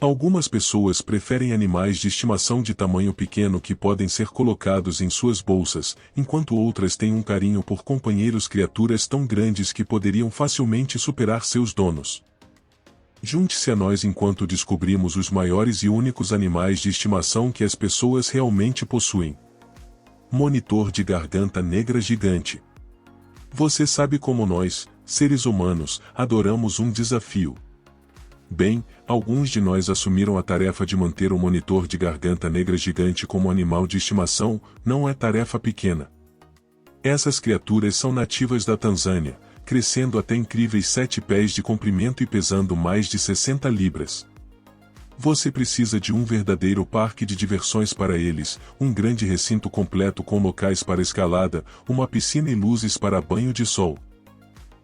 Algumas pessoas preferem animais de estimação de tamanho pequeno que podem ser colocados em suas bolsas, enquanto outras têm um carinho por companheiros criaturas tão grandes que poderiam facilmente superar seus donos. Junte-se a nós enquanto descobrimos os maiores e únicos animais de estimação que as pessoas realmente possuem. Monitor de garganta negra gigante. Você sabe como nós, seres humanos, adoramos um desafio. Bem, alguns de nós assumiram a tarefa de manter o monitor de garganta negra gigante como animal de estimação. Não é tarefa pequena. Essas criaturas são nativas da Tanzânia, crescendo até incríveis 7 pés de comprimento e pesando mais de 60 libras. Você precisa de um verdadeiro parque de diversões para eles, um grande recinto completo com locais para escalada, uma piscina e luzes para banho de sol.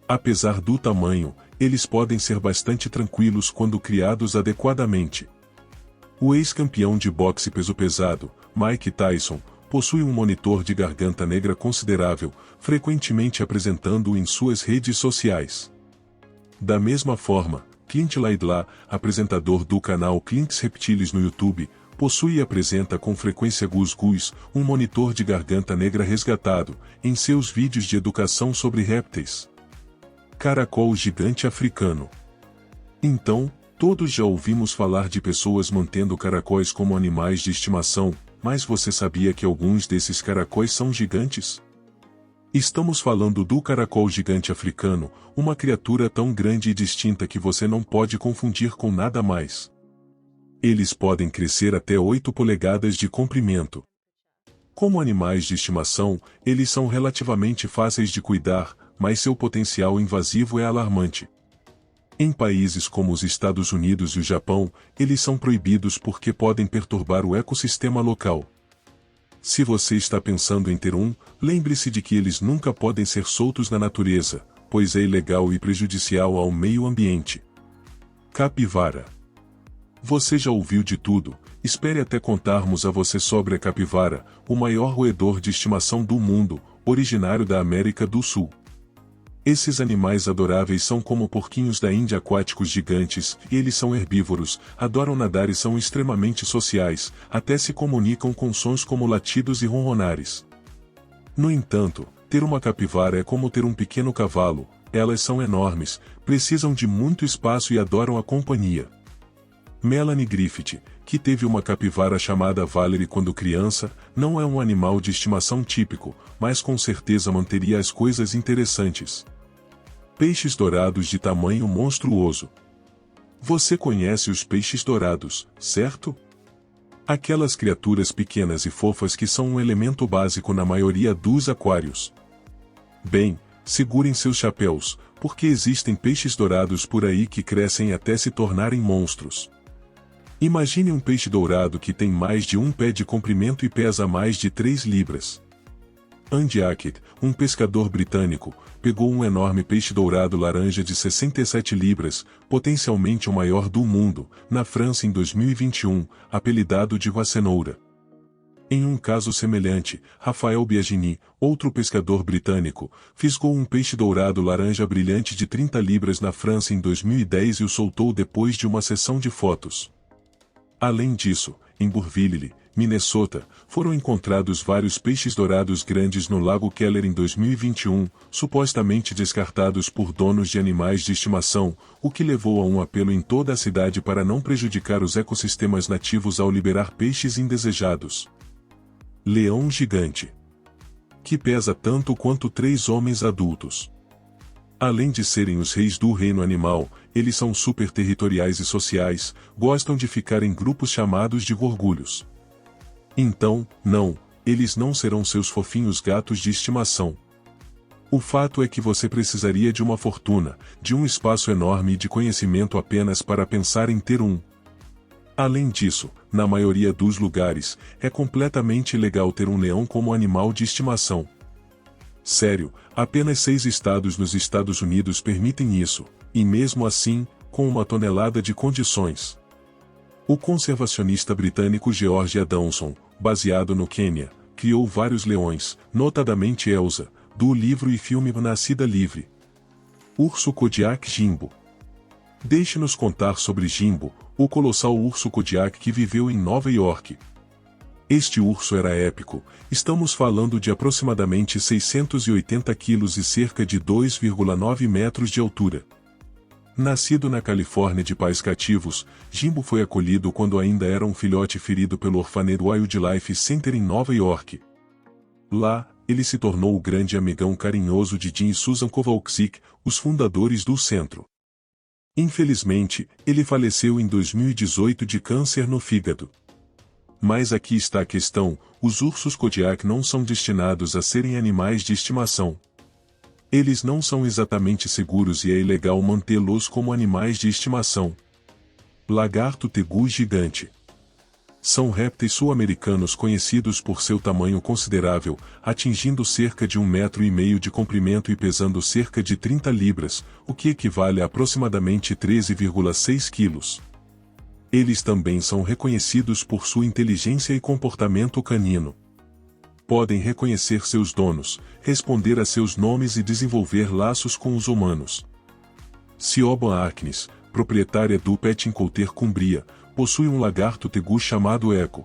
Apesar do tamanho, eles podem ser bastante tranquilos quando criados adequadamente. O ex-campeão de boxe peso pesado, Mike Tyson, possui um monitor de garganta negra considerável, frequentemente apresentando-o em suas redes sociais. Da mesma forma, Clint Laidlaw, apresentador do canal Clint's Reptiles no YouTube, possui e apresenta com frequência Gus Gus, um monitor de garganta negra resgatado, em seus vídeos de educação sobre répteis. Caracol gigante africano. Então, todos já ouvimos falar de pessoas mantendo caracóis como animais de estimação, mas você sabia que alguns desses caracóis são gigantes? Estamos falando do caracol gigante africano, uma criatura tão grande e distinta que você não pode confundir com nada mais. Eles podem crescer até 8 polegadas de comprimento. Como animais de estimação, eles são relativamente fáceis de cuidar, mas seu potencial invasivo é alarmante. Em países como os Estados Unidos e o Japão, eles são proibidos porque podem perturbar o ecossistema local. Se você está pensando em ter um, lembre-se de que eles nunca podem ser soltos na natureza, pois é ilegal e prejudicial ao meio ambiente. Capivara. Você já ouviu de tudo, espere até contarmos a você sobre a capivara, o maior roedor de estimação do mundo, originário da América do Sul. Esses animais adoráveis são como porquinhos da Índia aquáticos gigantes, e eles são herbívoros, adoram nadar e são extremamente sociais, até se comunicam com sons como latidos e ronronares. No entanto, ter uma capivara é como ter um pequeno cavalo, elas são enormes, precisam de muito espaço e adoram a companhia. Melanie Griffith, que teve uma capivara chamada Valerie quando criança, não é um animal de estimação típico, mas com certeza manteria as coisas interessantes. Peixes dourados de tamanho monstruoso. Você conhece os peixes dourados, certo? Aquelas criaturas pequenas e fofas que são um elemento básico na maioria dos aquários. Bem, segurem seus chapéus, porque existem peixes dourados por aí que crescem até se tornarem monstros. Imagine um peixe dourado que tem mais de 1 pé de comprimento e pesa mais de 3 libras. Andy Hackett, um pescador britânico, pegou um enorme peixe dourado laranja de 67 libras, potencialmente o maior do mundo, na França em 2021, apelidado de Cenoura. Em um caso semelhante, Rafael Biagini, outro pescador britânico, fisgou um peixe dourado laranja brilhante de 30 libras na França em 2010 e o soltou depois de uma sessão de fotos. Além disso, em Burville, Minnesota, foram encontrados vários peixes dourados grandes no Lago Keller em 2021, supostamente descartados por donos de animais de estimação, o que levou a um apelo em toda a cidade para não prejudicar os ecossistemas nativos ao liberar peixes indesejados. Leão gigante. Que pesa tanto quanto 3 homens adultos. Além de serem os reis do reino animal, eles são super territoriais e sociais, gostam de ficar em grupos chamados de gorgulhos. Então, não, eles não serão seus fofinhos gatos de estimação. O fato é que você precisaria de uma fortuna, de um espaço enorme e de conhecimento apenas para pensar em ter um. Além disso, na maioria dos lugares, é completamente ilegal ter um leão como animal de estimação. Sério, apenas 6 estados nos Estados Unidos permitem isso, e mesmo assim, com uma tonelada de condições. O conservacionista britânico George Adamson, baseado no Quênia, criou vários leões, notadamente Elsa, do livro e filme Nascida Livre. Urso Kodiak Jimbo. Deixe-nos contar sobre Jimbo, o colossal urso Kodiak que viveu em Nova York. Este urso era épico, estamos falando de aproximadamente 680 quilos e cerca de 2,9 metros de altura. Nascido na Califórnia de pais cativos, Jimbo foi acolhido quando ainda era um filhote ferido pelo orfaneiro Wildlife Center em Nova York. Lá, ele se tornou o grande amigão carinhoso de Jim e Susan Kowalczyk, os fundadores do centro. Infelizmente, ele faleceu em 2018 de câncer no fígado. Mas aqui está a questão: os ursos Kodiak não são destinados a serem animais de estimação. Eles não são exatamente seguros e é ilegal mantê-los como animais de estimação. Lagarto tegu gigante. São répteis sul-americanos conhecidos por seu tamanho considerável, atingindo cerca de 1,5 metro de comprimento e pesando cerca de 30 libras, o que equivale a aproximadamente 13,6 quilos. Eles também são reconhecidos por sua inteligência e comportamento canino. Podem reconhecer seus donos, responder a seus nomes e desenvolver laços com os humanos. Siobhan Arknes, proprietária do Pet Encouter Cumbria, possui um lagarto tegu chamado Echo.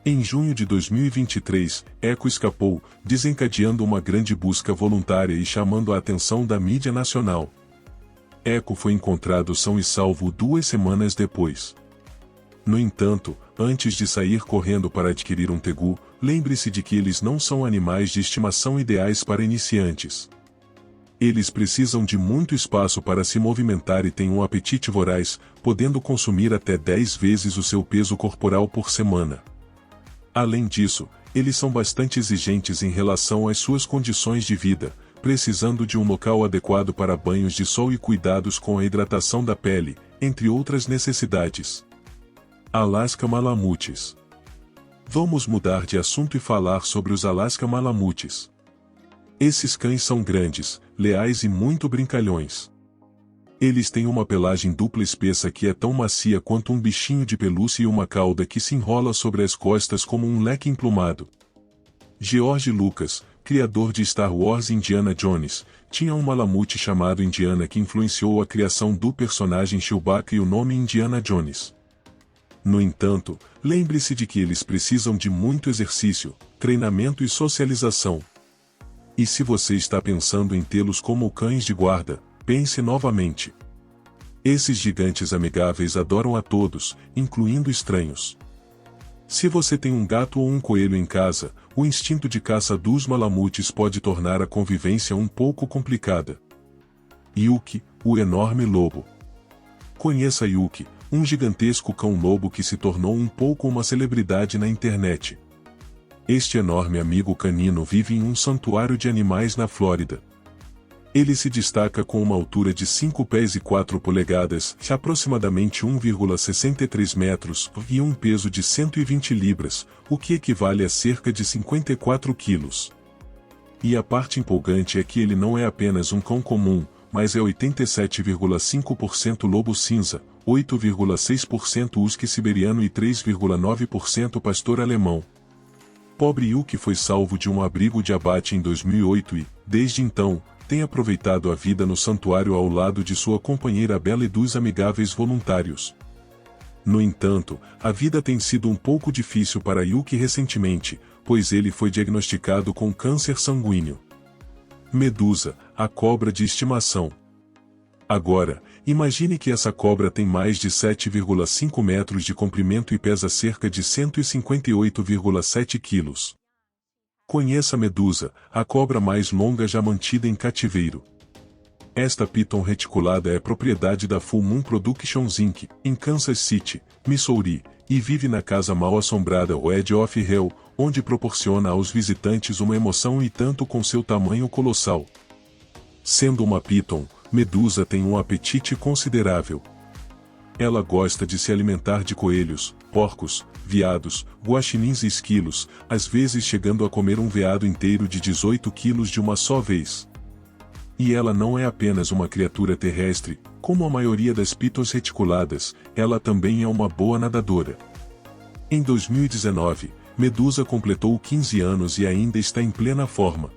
Em junho de 2023, Echo escapou, desencadeando uma grande busca voluntária e chamando a atenção da mídia nacional. Echo foi encontrado são e salvo 2 semanas depois. No entanto, antes de sair correndo para adquirir um tegu, lembre-se de que eles não são animais de estimação ideais para iniciantes. Eles precisam de muito espaço para se movimentar e têm um apetite voraz, podendo consumir até 10 vezes o seu peso corporal por semana. Além disso, eles são bastante exigentes em relação às suas condições de vida, precisando de um local adequado para banhos de sol e cuidados com a hidratação da pele, entre outras necessidades. Alaska Malamutes. Vamos mudar de assunto e falar sobre os Alaska Malamutes. Esses cães são grandes, leais e muito brincalhões. Eles têm uma pelagem dupla espessa que é tão macia quanto um bichinho de pelúcia e uma cauda que se enrola sobre as costas como um leque emplumado. George Lucas, criador de Star Wars e Indiana Jones, tinha um malamute chamado Indiana que influenciou a criação do personagem Chewbacca e o nome Indiana Jones. No entanto, lembre-se de que eles precisam de muito exercício, treinamento e socialização. E se você está pensando em tê-los como cães de guarda, pense novamente. Esses gigantes amigáveis adoram a todos, incluindo estranhos. Se você tem um gato ou um coelho em casa, o instinto de caça dos malamutes pode tornar a convivência um pouco complicada. Yuki, o enorme lobo. Conheça Yuki, um gigantesco cão-lobo que se tornou um pouco uma celebridade na internet. Este enorme amigo canino vive em um santuário de animais na Flórida. Ele se destaca com uma altura de 5 pés e 4 polegadas, aproximadamente 1,63 metros, e um peso de 120 libras, o que equivale a cerca de 54 quilos. E a parte empolgante é que ele não é apenas um cão comum, mas é 87,5% lobo cinza, 8,6% husky siberiano e 3,9% pastor alemão. Pobre Yuki foi salvo de um abrigo de abate em 2008 e, desde então, tem aproveitado a vida no santuário ao lado de sua companheira Bella e dos amigáveis voluntários. No entanto, a vida tem sido um pouco difícil para Yuki recentemente, pois ele foi diagnosticado com câncer sanguíneo. Medusa, a cobra de estimação. Agora, imagine que essa cobra tem mais de 7,5 metros de comprimento e pesa cerca de 158,7 quilos. Conheça a Medusa, a cobra mais longa já mantida em cativeiro. Esta piton reticulada é propriedade da Full Moon Productions Inc., em Kansas City, Missouri, e vive na casa mal assombrada Edge of Hell, onde proporciona aos visitantes uma emoção e tanto com seu tamanho colossal. Sendo uma piton, Medusa tem um apetite considerável. Ela gosta de se alimentar de coelhos, porcos, veados, guaxinins e esquilos, às vezes chegando a comer um veado inteiro de 18 quilos de uma só vez. E ela não é apenas uma criatura terrestre, como a maioria das pitons reticuladas, ela também é uma boa nadadora. Em 2019, Medusa completou 15 anos e ainda está em plena forma.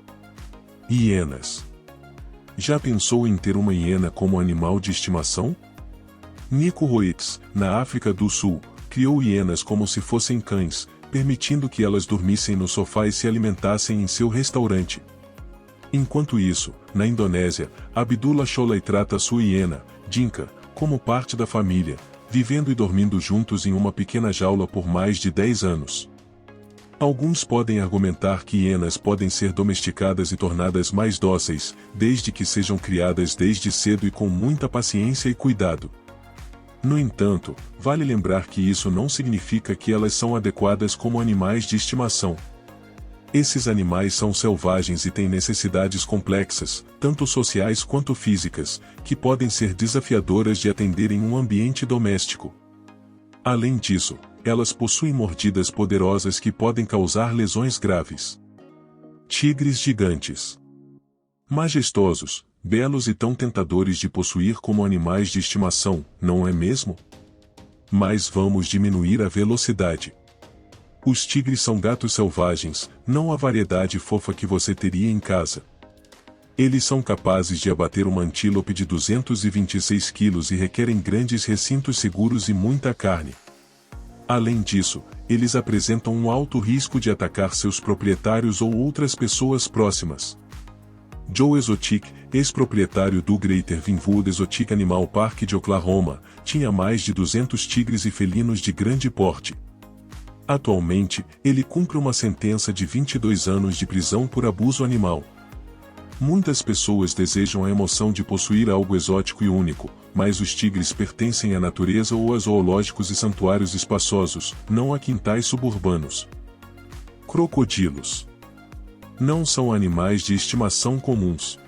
Hienas. Já pensou em ter uma hiena como animal de estimação? Nico Roix, na África do Sul, criou hienas como se fossem cães, permitindo que elas dormissem no sofá e se alimentassem em seu restaurante. Enquanto isso, na Indonésia, Abdullah Sholay trata sua hiena, Dinka, como parte da família, vivendo e dormindo juntos em uma pequena jaula por mais de 10 anos. Alguns podem argumentar que hienas podem ser domesticadas e tornadas mais dóceis, desde que sejam criadas desde cedo e com muita paciência e cuidado. No entanto, vale lembrar que isso não significa que elas são adequadas como animais de estimação. Esses animais são selvagens e têm necessidades complexas, tanto sociais quanto físicas, que podem ser desafiadoras de atender em um ambiente doméstico. Além disso, elas possuem mordidas poderosas que podem causar lesões graves. Tigres gigantes. Majestosos, belos e tão tentadores de possuir como animais de estimação, não é mesmo? Mas vamos diminuir a velocidade. Os tigres são gatos selvagens, não a variedade fofa que você teria em casa. Eles são capazes de abater uma antílope de 226 quilos e requerem grandes recintos seguros e muita carne. Além disso, eles apresentam um alto risco de atacar seus proprietários ou outras pessoas próximas. Joe Exotic, ex-proprietário do Greater Vinewood Exotic Animal Park de Oklahoma, tinha mais de 200 tigres e felinos de grande porte. Atualmente, ele cumpre uma sentença de 22 anos de prisão por abuso animal. Muitas pessoas desejam a emoção de possuir algo exótico e único, mas os tigres pertencem à natureza ou a zoológicos e santuários espaçosos, não a quintais suburbanos. Crocodilos. Não são animais de estimação comuns.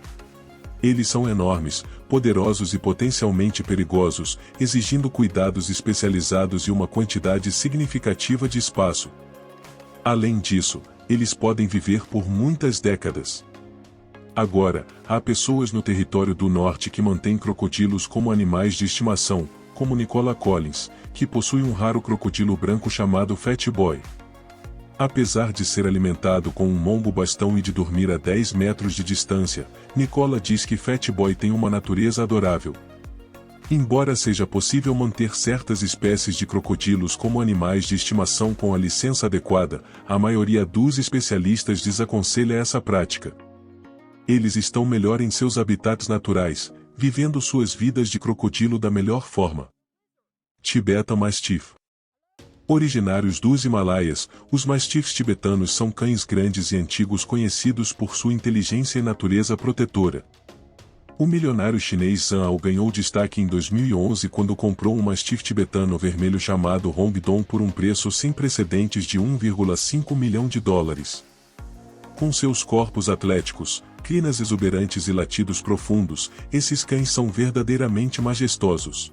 Eles são enormes, poderosos e potencialmente perigosos, exigindo cuidados especializados e uma quantidade significativa de espaço. Além disso, eles podem viver por muitas décadas. Agora, há pessoas no território do norte que mantêm crocodilos como animais de estimação, como Nicola Collins, que possui um raro crocodilo branco chamado Fat Boy. Apesar de ser alimentado com um mongo-bastão e de dormir a 10 metros de distância, Nicola diz que Fat Boy tem uma natureza adorável. Embora seja possível manter certas espécies de crocodilos como animais de estimação com a licença adequada, a maioria dos especialistas desaconselha essa prática. Eles estão melhor em seus habitats naturais, vivendo suas vidas de crocodilo da melhor forma. Tibetan Mastiff. Originários dos Himalaias, os mastifes tibetanos são cães grandes e antigos conhecidos por sua inteligência e natureza protetora. O milionário chinês Zhang Ao ganhou destaque em 2011 quando comprou um mastif tibetano vermelho chamado Hongdong por um preço sem precedentes de $1,5 milhão. Com seus corpos atléticos, crinas exuberantes e latidos profundos, esses cães são verdadeiramente majestosos.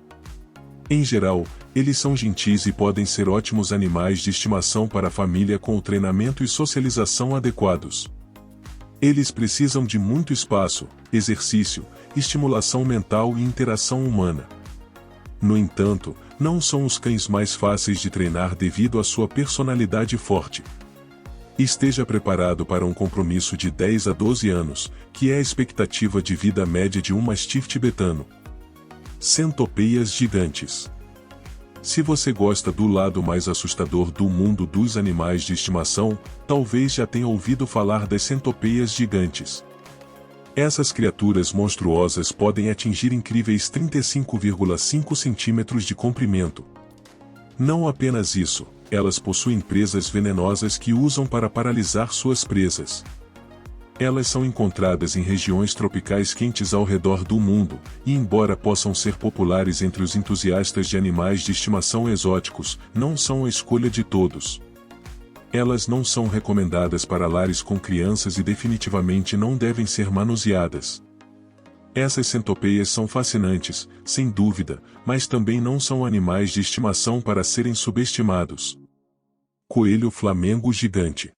Em geral, eles são gentis e podem ser ótimos animais de estimação para a família com o treinamento e socialização adequados. Eles precisam de muito espaço, exercício, estimulação mental e interação humana. No entanto, não são os cães mais fáceis de treinar devido à sua personalidade forte. Esteja preparado para um compromisso de 10 a 12 anos, que é a expectativa de vida média de um mastif tibetano. Centopeias gigantes. Se você gosta do lado mais assustador do mundo dos animais de estimação, talvez já tenha ouvido falar das centopeias gigantes. Essas criaturas monstruosas podem atingir incríveis 35,5 centímetros de comprimento. Não apenas isso, elas possuem presas venenosas que usam para paralisar suas presas. Elas são encontradas em regiões tropicais quentes ao redor do mundo, e embora possam ser populares entre os entusiastas de animais de estimação exóticos, não são a escolha de todos. Elas não são recomendadas para lares com crianças e definitivamente não devem ser manuseadas. Essas centopeias são fascinantes, sem dúvida, mas também não são animais de estimação para serem subestimados. Coelho flamengo gigante.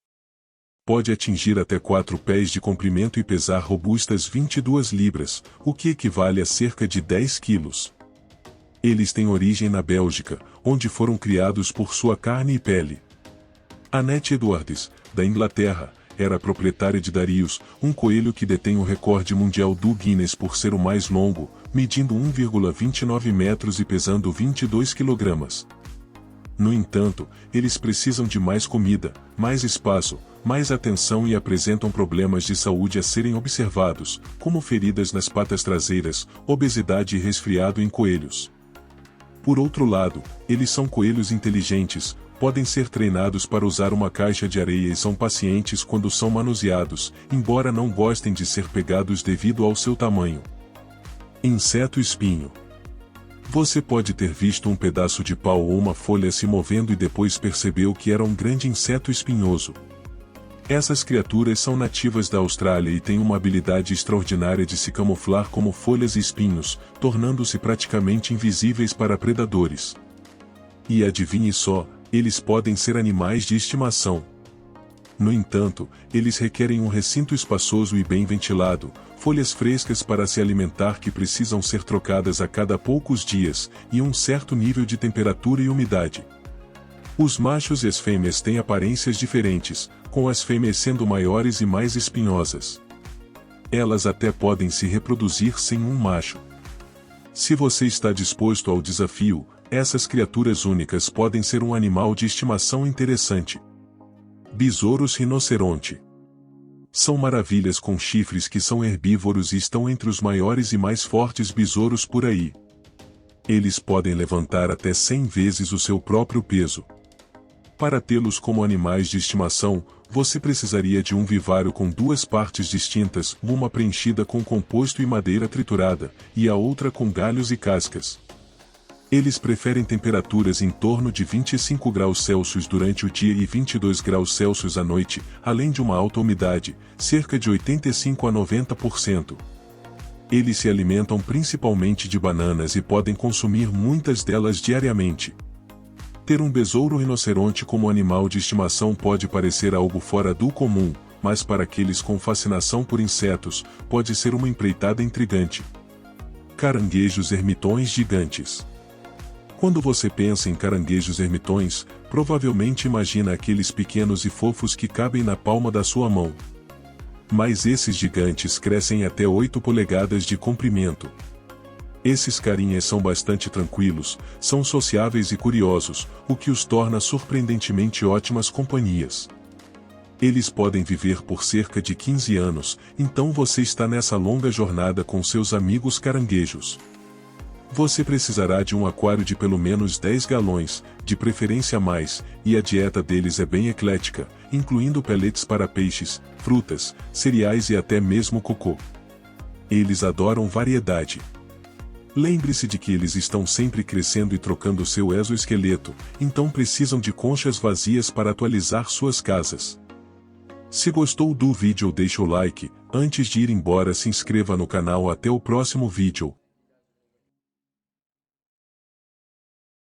Pode atingir até 4 pés de comprimento e pesar robustas 22 libras, o que equivale a cerca de 10 quilos. Eles têm origem na Bélgica, onde foram criados por sua carne e pele. Annette Edwards, da Inglaterra, era a proprietária de Darius, um coelho que detém o recorde mundial do Guinness por ser o mais longo, medindo 1,29 metros e pesando 22 kg. No entanto, eles precisam de mais comida, mais espaço, mais atenção e apresentam problemas de saúde a serem observados, como feridas nas patas traseiras, obesidade e resfriado em coelhos. Por outro lado, eles são coelhos inteligentes, podem ser treinados para usar uma caixa de areia e são pacientes quando são manuseados, embora não gostem de ser pegados devido ao seu tamanho. Inseto espinho. Você pode ter visto um pedaço de pau ou uma folha se movendo e depois percebeu que era um grande inseto espinhoso. Essas criaturas são nativas da Austrália e têm uma habilidade extraordinária de se camuflar como folhas e espinhos, tornando-se praticamente invisíveis para predadores. E adivinhe só, eles podem ser animais de estimação. No entanto, eles requerem um recinto espaçoso e bem ventilado, folhas frescas para se alimentar que precisam ser trocadas a cada poucos dias, e um certo nível de temperatura e umidade. Os machos e as fêmeas têm aparências diferentes, com as fêmeas sendo maiores e mais espinhosas. Elas até podem se reproduzir sem um macho. Se você está disposto ao desafio, essas criaturas únicas podem ser um animal de estimação interessante. Besouros rinoceronte. São maravilhas com chifres que são herbívoros e estão entre os maiores e mais fortes besouros por aí. Eles podem levantar até 100 vezes o seu próprio peso. Para tê-los como animais de estimação, você precisaria de um vivário com duas partes distintas, uma preenchida com composto e madeira triturada, e a outra com galhos e cascas. Eles preferem temperaturas em torno de 25 graus Celsius durante o dia e 22 graus Celsius à noite, além de uma alta umidade, cerca de 85 a 90%. Eles se alimentam principalmente de bananas e podem consumir muitas delas diariamente. Ter um besouro rinoceronte como animal de estimação pode parecer algo fora do comum, mas para aqueles com fascinação por insetos, pode ser uma empreitada intrigante. Caranguejos ermitões gigantes. Quando você pensa em caranguejos ermitões, provavelmente imagina aqueles pequenos e fofos que cabem na palma da sua mão. Mas esses gigantes crescem até 8 polegadas de comprimento. Esses carinhas são bastante tranquilos, são sociáveis e curiosos, o que os torna surpreendentemente ótimas companhias. Eles podem viver por cerca de 15 anos, então você está nessa longa jornada com seus amigos caranguejos. Você precisará de um aquário de pelo menos 10 galões, de preferência mais, e a dieta deles é bem eclética, incluindo pellets para peixes, frutas, cereais e até mesmo cocô. Eles adoram variedade. Lembre-se de que eles estão sempre crescendo e trocando seu exoesqueleto, então precisam de conchas vazias para atualizar suas casas. Se gostou do vídeo, deixe o like. Antes de ir embora, se inscreva no canal. Até o próximo vídeo.